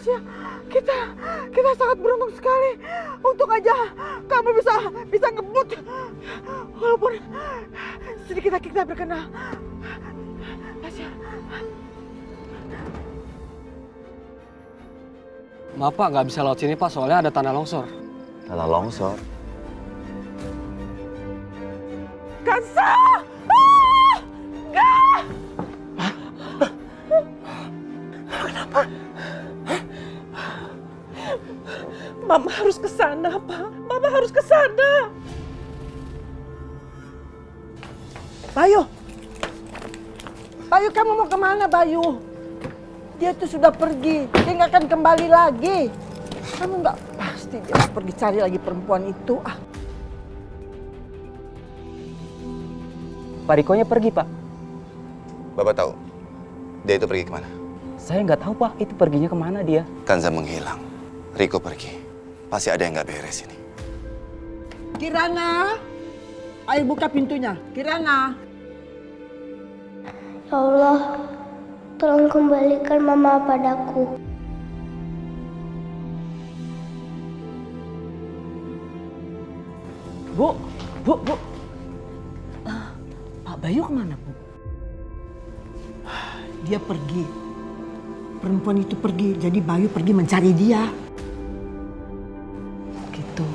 Tasya, kita sangat beruntung sekali. Untung aja kamu bisa ngebut. Walaupun sedikit kita berkenal. Tasya. Maaf Pak, nggak bisa lewat sini Pak, soalnya ada tanah longsor. Tanah longsor? Kansa! Enggak! Kenapa? Mama harus ke sana, Pak. Mama harus ke sana. Bayu. Bayu, kamu mau kemana, Bayu? Dia tuh sudah pergi. Dia nggak akan kembali lagi. Kamu nggak pasti dia pergi cari lagi perempuan itu. Pak Rikonya pergi, Pak. Bapak tahu dia itu pergi kemana? Saya nggak tahu, Pak. Itu perginya kemana dia? Kanza menghilang. Riko pergi. Pasti ada yang nggak beres ini. Kirana, ayo buka pintunya. Kirana. Ya Allah, tolong kembalikan Mama padaku. Bu. Pak Bayu kemana, Bu? Dia pergi. Perempuan itu pergi, jadi Bayu pergi mencari dia. Gitu.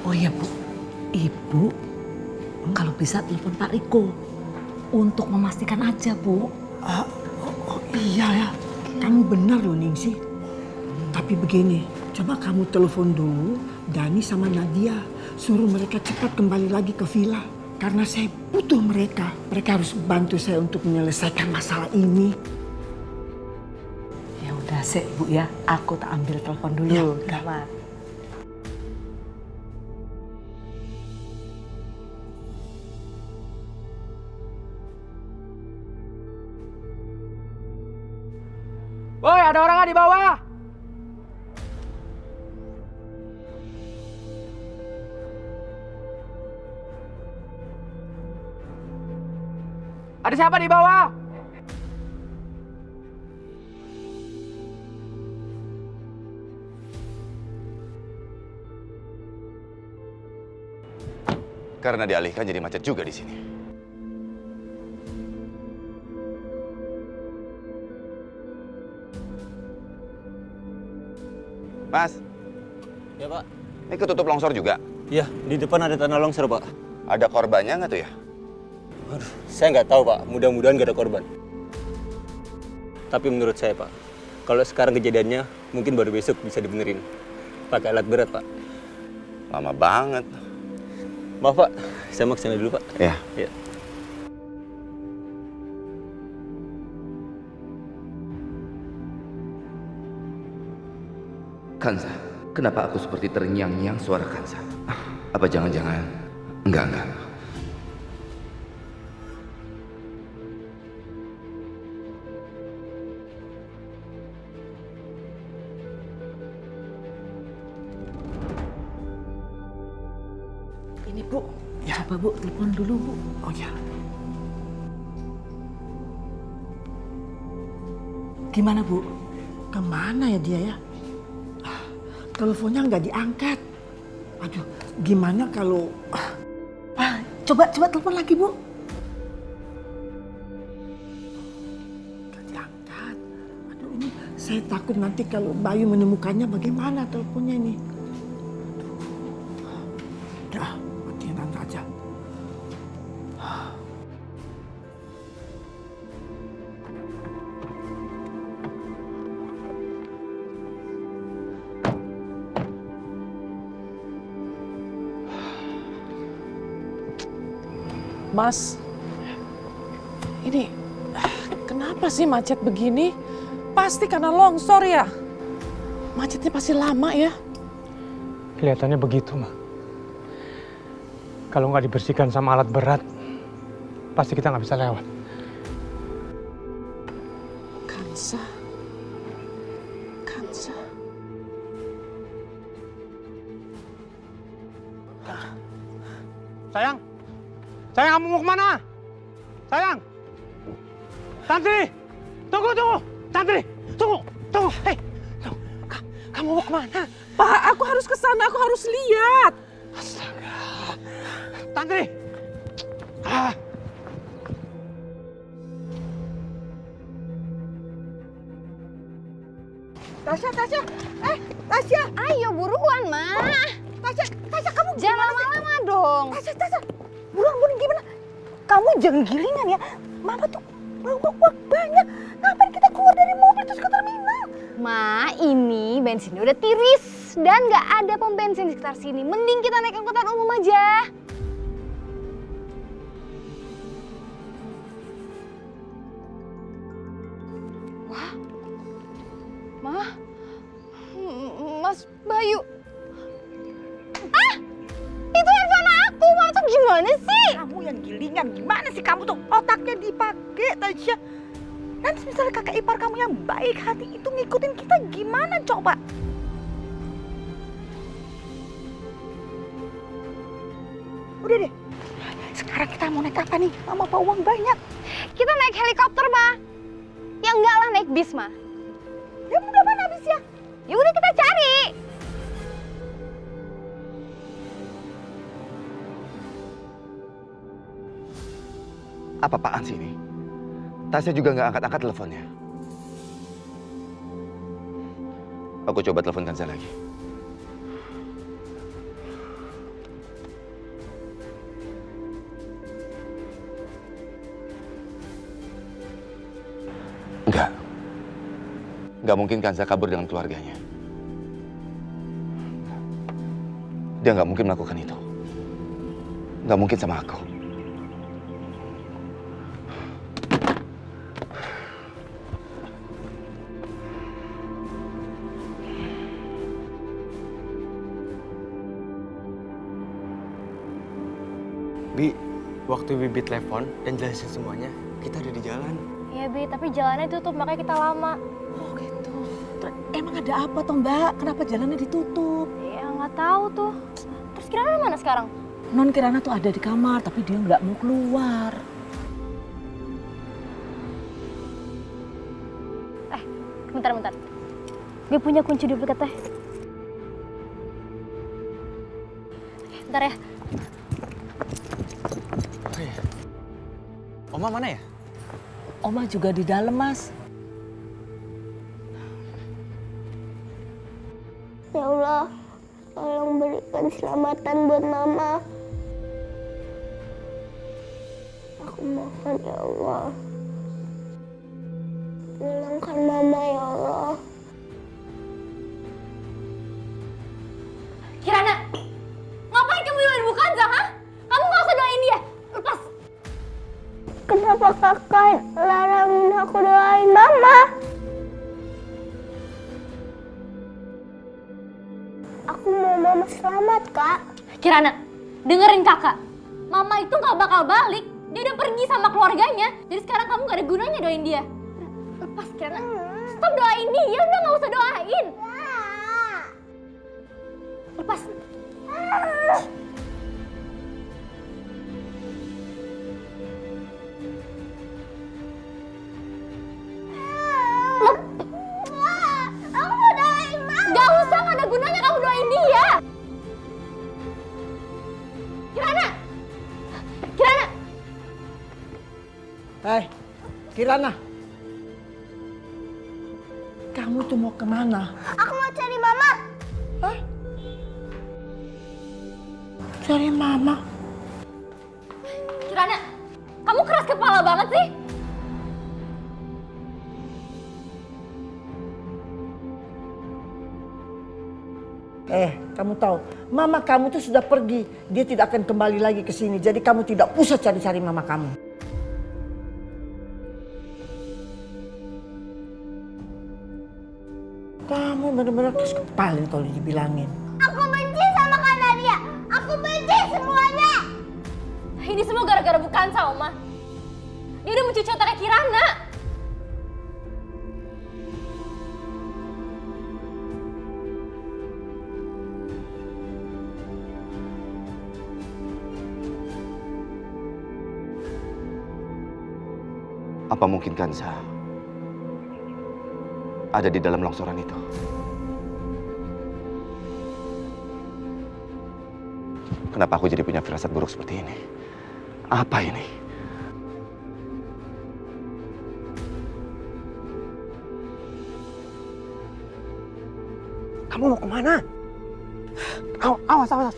Oh iya, Bu. Ibu, kalau bisa telepon Pak Riko. Untuk memastikan aja, Bu. Iya ya. Kamu benar loh, Ningsih. Tapi begini, coba kamu telepon dulu Dani sama Nadia. Suruh mereka cepat kembali lagi ke villa. Karena saya butuh mereka. Mereka harus bantu saya untuk menyelesaikan masalah ini. Ya udah sih, Bu ya. Aku tak ambil telepon dulu. Ya udah. Kamar. Woi, ada orang nggak di bawah? Ada siapa di bawah? Karena dialihkan jadi macet juga di sini. Mas. Ya, Pak. Ini ketutup longsor juga? Iya, di depan ada tanah longsor, Pak. Ada korbannya nggak tuh ya? Aduh, saya nggak tahu, Pak. Mudah-mudahan nggak ada korban. Tapi menurut saya, Pak, kalau sekarang kejadiannya, mungkin baru besok bisa dibenerin. Pakai alat berat, Pak. Lama banget. Maaf, Pak. Saya mau kesana dulu, Pak. Ya. Ya. Kanza, kenapa aku seperti terngiang-ngiang suara Kanza? Apa jangan-jangan? Enggak. Ini, Bu. Ya. Coba, Bu, telepon dulu, Bu. Oh ya. Gimana, Bu? Kemana ya dia ya? Teleponnya nggak diangkat. Aduh, gimana kalau... Coba telepon lagi, Bu. Nggak diangkat. Aduh, ini saya takut nanti kalau Bayu menemukannya bagaimana teleponnya ini. Aduh. Udah, matiin aja. Mas, ini kenapa sih macet begini? Pasti karena longsor ya? Macetnya pasti lama ya? Kelihatannya begitu, Ma. Kalau nggak dibersihkan sama alat berat, pasti kita nggak bisa lewat. Kansa. Sayang, kamu mau kemana? Sayang, Tantri, tunggu, Tantri, tunggu. Hei, Kamu mau kemana? Pak, aku harus ke sana, aku harus lihat. Astaga. Tantri. Ah. Tasya, Tasya. Tasya. Ayo buruan, Ma. Tasya kamu Jangan lama-lama dong. Tasya. Buruan gimana? Kamu jangan gilingan ya. Mama tuh bawa uang banyak. Ngapain kita keluar dari mobil terus ke terminal? Ma, ini bensinnya udah tiris. Dan gak ada pom bensin di sekitar sini. Mending kita naik angkutan umum aja. Wah. Ma. Mas Bayu. Ah! Itu handphone aku. Mama tuh gimana sih? Kamu yang gilingan. Gimana sih kamu tuh otaknya dipakai, Tasya? Nanti misalnya kakak ipar kamu yang baik hati itu ngikutin kita gimana coba? Udah deh, sekarang kita mau naik apa nih? Mama bawa uang banyak. Kita naik helikopter, Ma. Ya enggak lah, naik bis, Ma. Ya udah mana bisnya? Ya udah kita cari. Apa-apaan sih ini? Tasya juga nggak angkat-angkat teleponnya. Aku coba telepon Kanza lagi. Nggak mungkin Kanza kabur dengan keluarganya. Dia nggak mungkin melakukan itu. Nggak mungkin sama aku. Bi, waktu Bibi telepon dan jelasin semuanya, kita ada di jalan. Iya, Bi, tapi jalannya tutup, makanya kita lama. Oh gitu. Emang ada apa toh Mbak? Kenapa jalannya ditutup? Ya nggak tahu tuh. Terus Kirana mana sekarang? Non Kirana tuh ada di kamar, tapi dia nggak mau keluar. Bentar. Gue punya kunci duplikat teh. Bentar ya. Oma mana ya? Oma juga di dalam, Mas. Ya Allah, tolong berikan keselamatan buat Mama. Aku mohon ya Allah. Tolongkan Mama ya Allah. Kirana, ngapain kamu doain bukan Zah? Kamu nggak usah doain dia. Lepas. Kenapa kakak larangin aku doain Mama? Aku mau Mama selamat, Kak. Kirana, dengerin kakak. Mama itu nggak bakal balik. Dia udah pergi sama keluarganya. Jadi sekarang kamu nggak ada gunanya doain dia. Lepas, Kirana. Stop doain dia. Udah nggak usah doain. Lepas. Aku mau doain Mama. Gak usah, gak ada gunanya kamu doain dia. Kirana. Kirana. Kamu tuh mau kemana? Aku mau cari Mama. Hah? Cari Mama? Kirana, kamu keras kepala banget sih. Kamu tahu, Mama kamu tuh sudah pergi. Dia tidak akan kembali lagi ke sini. Jadi kamu tidak usah cari-cari Mama kamu. Kamu benar-benar keras kepala kalau dibilangin. Aku benci sama Kak Nadia. Aku benci semuanya. Ini semua gara-gara bukan sama Oma. Dia udah mencuci otaknya Kirana. Apa mungkin Kanza ada di dalam longsoran itu? Kenapa aku jadi punya firasat buruk seperti ini? Apa ini? Kamu mau kemana? Awas, awas.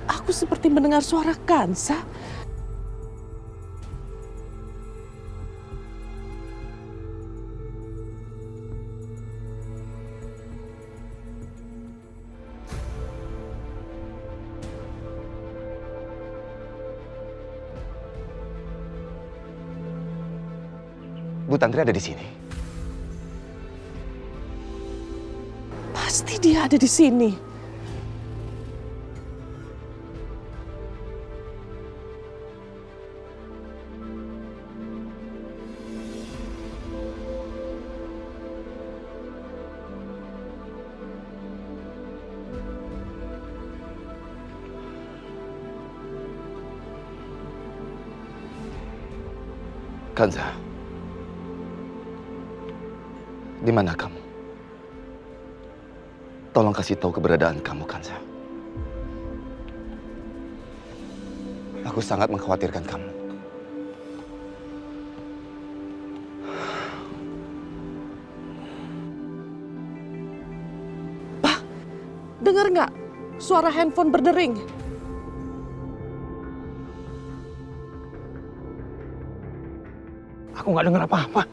Aku seperti mendengar suara Kansa. Bu Tantri ada di sini. Pasti dia ada di sini. Kanza, di mana kamu? Tolong kasih tahu keberadaan kamu, Kanza. Aku sangat mengkhawatirkan kamu. Pak, dengar nggak suara handphone berdering? Aku nggak dengar apa-apa.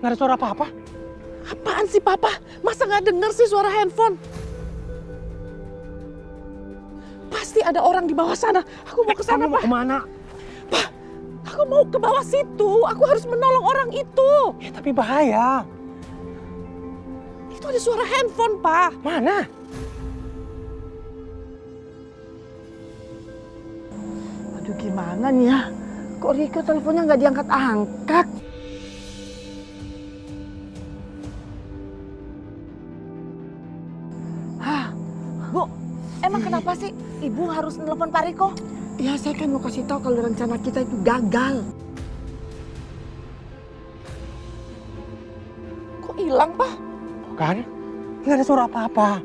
Nggak ada suara apa-apa. Apaan sih Papa? Masa nggak dengar sih suara handphone? Pasti ada orang di bawah sana. Aku mau ke sana, Kamu mau Pak. kemana? Pak, aku mau ke bawah situ. Aku harus menolong orang itu. Ya tapi bahaya. Itu ada suara handphone, Pak. Mana? Aduh gimana nih ya? Kok Riko teleponnya nggak diangkat-angkat? Hah, Bu, emang kenapa sih Ibu harus nelpon Pak Riko? Ya saya kan mau kasih tahu kalau rencana kita itu gagal. Kok hilang, Pak? Kan? Nggak ada suara apa-apa.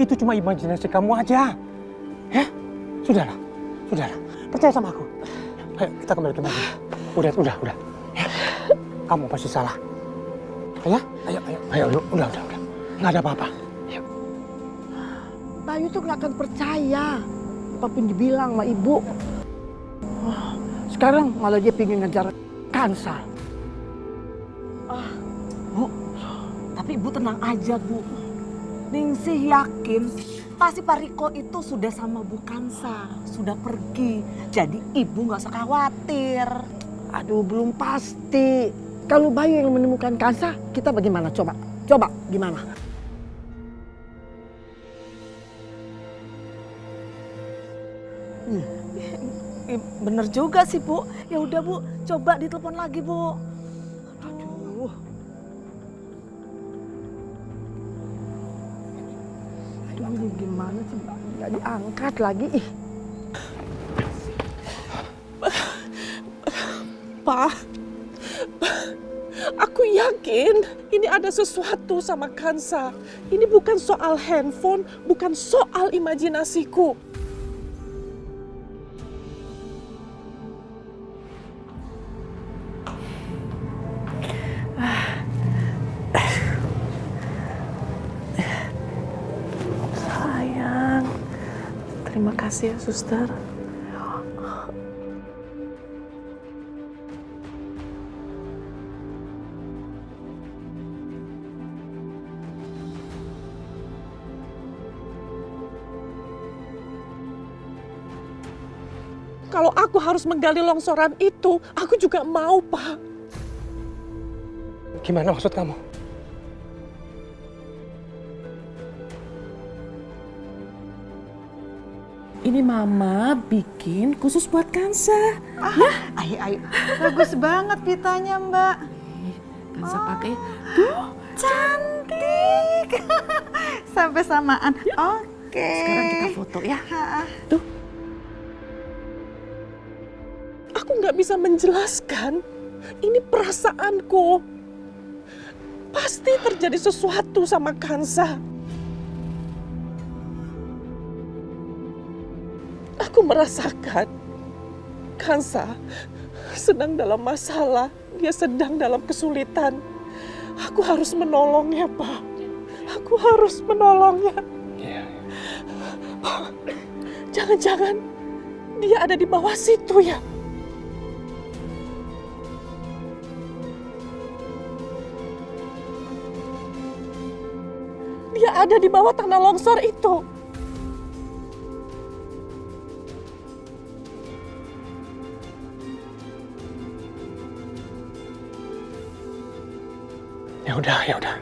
Itu cuma imajinasi kamu aja. Ya? Sudahlah. Percaya sama aku. Ayo kita kembali ke mobil. Udah. Ya. Kamu pasti salah. Ayo, udah. Nggak ada apa-apa. Ayo. Bayu tuh nggak akan percaya apapun dibilang sama Ibu. Wah, sekarang malah dia pingin ngejar Kansa. Bu, tapi Ibu tenang aja, Bu. Ningsih yakin pasti Pak Riko itu sudah sama Bu Kansa, sudah pergi. Jadi Ibu nggak usah khawatir. Aduh, belum pasti. Kalau Bayu yang menemukan Kansa, kita bagaimana? Coba gimana? Bener juga sih, Bu. Ya udah, Bu, coba ditelepon lagi, Bu. Aduh. Aduh, ini gimana sih? Nggak diangkat lagi. Ih. Pak, aku yakin ini ada sesuatu sama Kansa. Ini bukan soal handphone, bukan soal imajinasiku. Sayang, terima kasih ya, Suster. Kalau aku harus menggali longsoran itu, aku juga mau, Pak. Gimana maksud kamu? Ini Mama bikin khusus buat Kansa. Ayo. Bagus banget pitanya, Mbak. Kansa pakai Cantik. Sampai samaan. Oke. Sekarang kita foto ya. Tuh. Aku nggak bisa menjelaskan. Ini perasaanku. Pasti terjadi sesuatu sama Kansa. merasakan Kansa sedang dalam masalah, dia sedang dalam kesulitan. Aku harus menolongnya, Pak. Aku harus menolongnya. Jangan-jangan dia ada di bawah situ ya? Dia ada di bawah tanah longsor itu. Ya udah.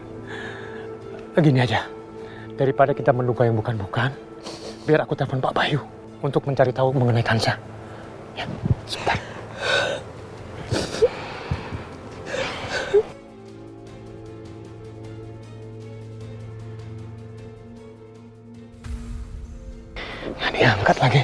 Begini aja. Daripada kita menduga yang bukan-bukan, biar aku telepon Pak Bayu untuk mencari tahu mengenai Kansa. Ya, sebentar. Nggak diangkat lagi.